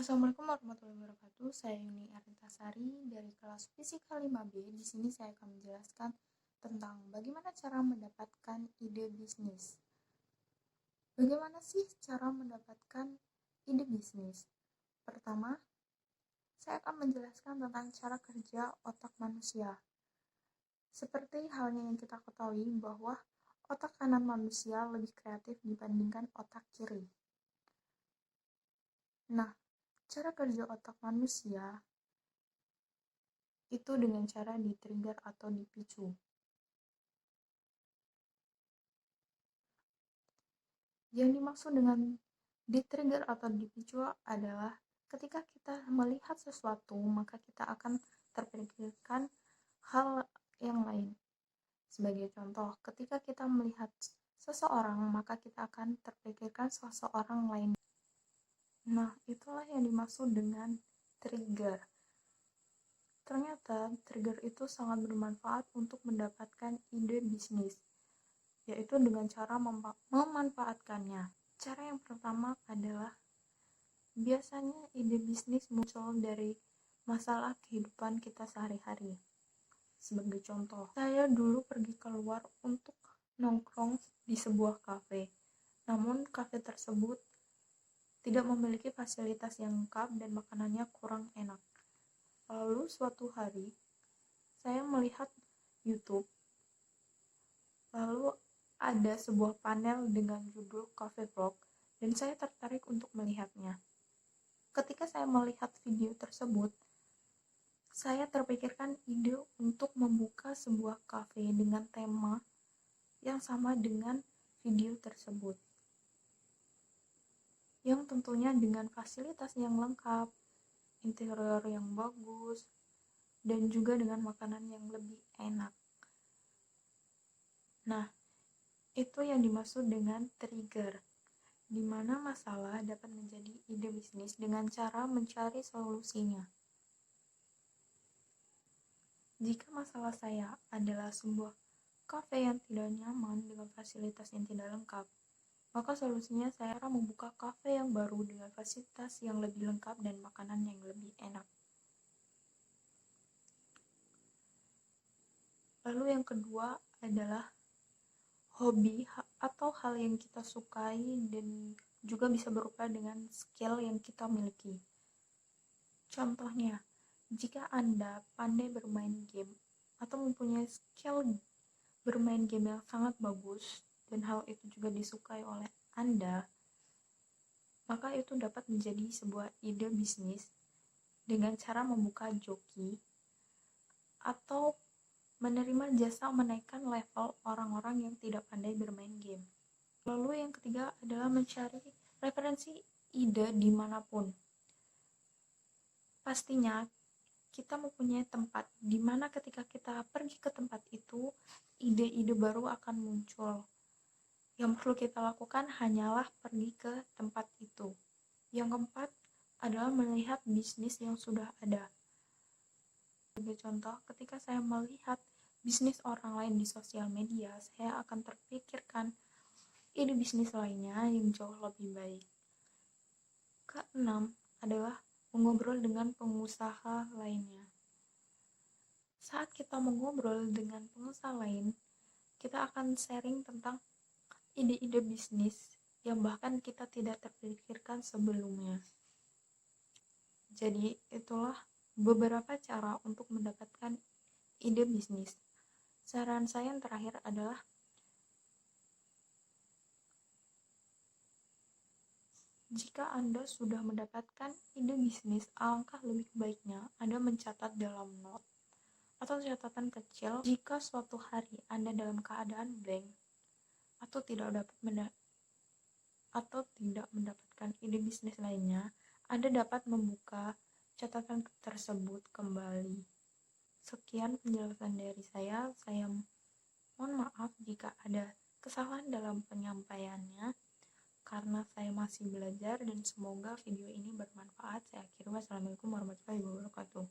Assalamualaikum warahmatullahi wabarakatuh. Saya Yuni Arditasari dari kelas Fisika 5B. Di sini saya akan menjelaskan tentang bagaimana cara mendapatkan ide bisnis. Bagaimana sih cara mendapatkan ide bisnis? Pertama, saya akan menjelaskan tentang cara kerja otak manusia. Seperti halnya yang kita ketahui bahwa otak kanan manusia lebih kreatif dibandingkan otak kiri. Nah, cara kerja otak manusia itu dengan cara di-trigger atau dipicu. Yang dimaksud dengan di-trigger atau dipicu adalah ketika kita melihat sesuatu, maka kita akan terpikirkan hal yang lain. Sebagai contoh, ketika kita melihat seseorang, maka kita akan terpikirkan seseorang lain. Nah, itulah yang dimaksud dengan trigger. Ternyata trigger itu sangat bermanfaat untuk mendapatkan ide bisnis, yaitu dengan cara memanfaatkannya. Cara yang pertama adalah biasanya ide bisnis muncul dari masalah kehidupan kita sehari-hari. Sebagai contoh, saya dulu pergi keluar untuk nongkrong di sebuah kafe. Namun kafe tersebut tidak memiliki fasilitas yang lengkap dan makanannya kurang enak. Lalu suatu hari, saya melihat YouTube. Lalu ada sebuah panel dengan judul Cafe Vlog, dan saya tertarik untuk melihatnya. Ketika saya melihat video tersebut, saya terpikirkan ide untuk membuka sebuah kafe dengan tema yang sama dengan video tersebut. Yang tentunya dengan fasilitas yang lengkap, interior yang bagus, dan juga dengan makanan yang lebih enak. Nah, itu yang dimaksud dengan trigger, di mana masalah dapat menjadi ide bisnis dengan cara mencari solusinya. Jika masalah saya adalah sebuah kafe yang tidak nyaman dengan fasilitas yang tidak lengkap, maka solusinya saya akan membuka kafe yang baru dengan fasilitas yang lebih lengkap dan makanan yang lebih enak. Lalu yang kedua adalah hobi atau hal yang kita sukai dan juga bisa berupa dengan skill yang kita miliki. Contohnya, jika Anda pandai bermain game atau mempunyai skill bermain game yang sangat bagus dan hal itu juga disukai oleh Anda, maka itu dapat menjadi sebuah ide bisnis dengan cara membuka joki atau menerima jasa menaikkan level orang-orang yang tidak pandai bermain game. Lalu yang ketiga adalah mencari referensi ide dimanapun. Pastinya kita mempunyai tempat di mana ketika kita pergi ke tempat itu, ide-ide baru akan muncul. Yang perlu kita lakukan hanyalah pergi ke tempat itu. Yang keempat adalah melihat bisnis yang sudah ada. Sebagai contoh, ketika saya melihat bisnis orang lain di sosial media, saya akan terpikirkan ide bisnis lainnya yang jauh lebih baik. Keenam adalah mengobrol dengan pengusaha lainnya. Saat kita mengobrol dengan pengusaha lain, kita akan sharing tentang ide-ide bisnis yang bahkan kita tidak terpikirkan sebelumnya. Jadi, itulah beberapa cara untuk mendapatkan ide bisnis. Saran saya yang terakhir adalah jika Anda sudah mendapatkan ide bisnis, alangkah lebih baiknya Anda mencatat dalam note atau catatan kecil. Jika suatu hari Anda dalam keadaan blank atau tidak mendapatkan ide bisnis lainnya, Anda dapat membuka catatan tersebut kembali. Sekian penjelasan dari saya. Saya mohon maaf jika ada kesalahan dalam penyampaiannya, karena saya masih belajar dan semoga video ini bermanfaat. Saya akhiri. Wassalamualaikum warahmatullahi wabarakatuh.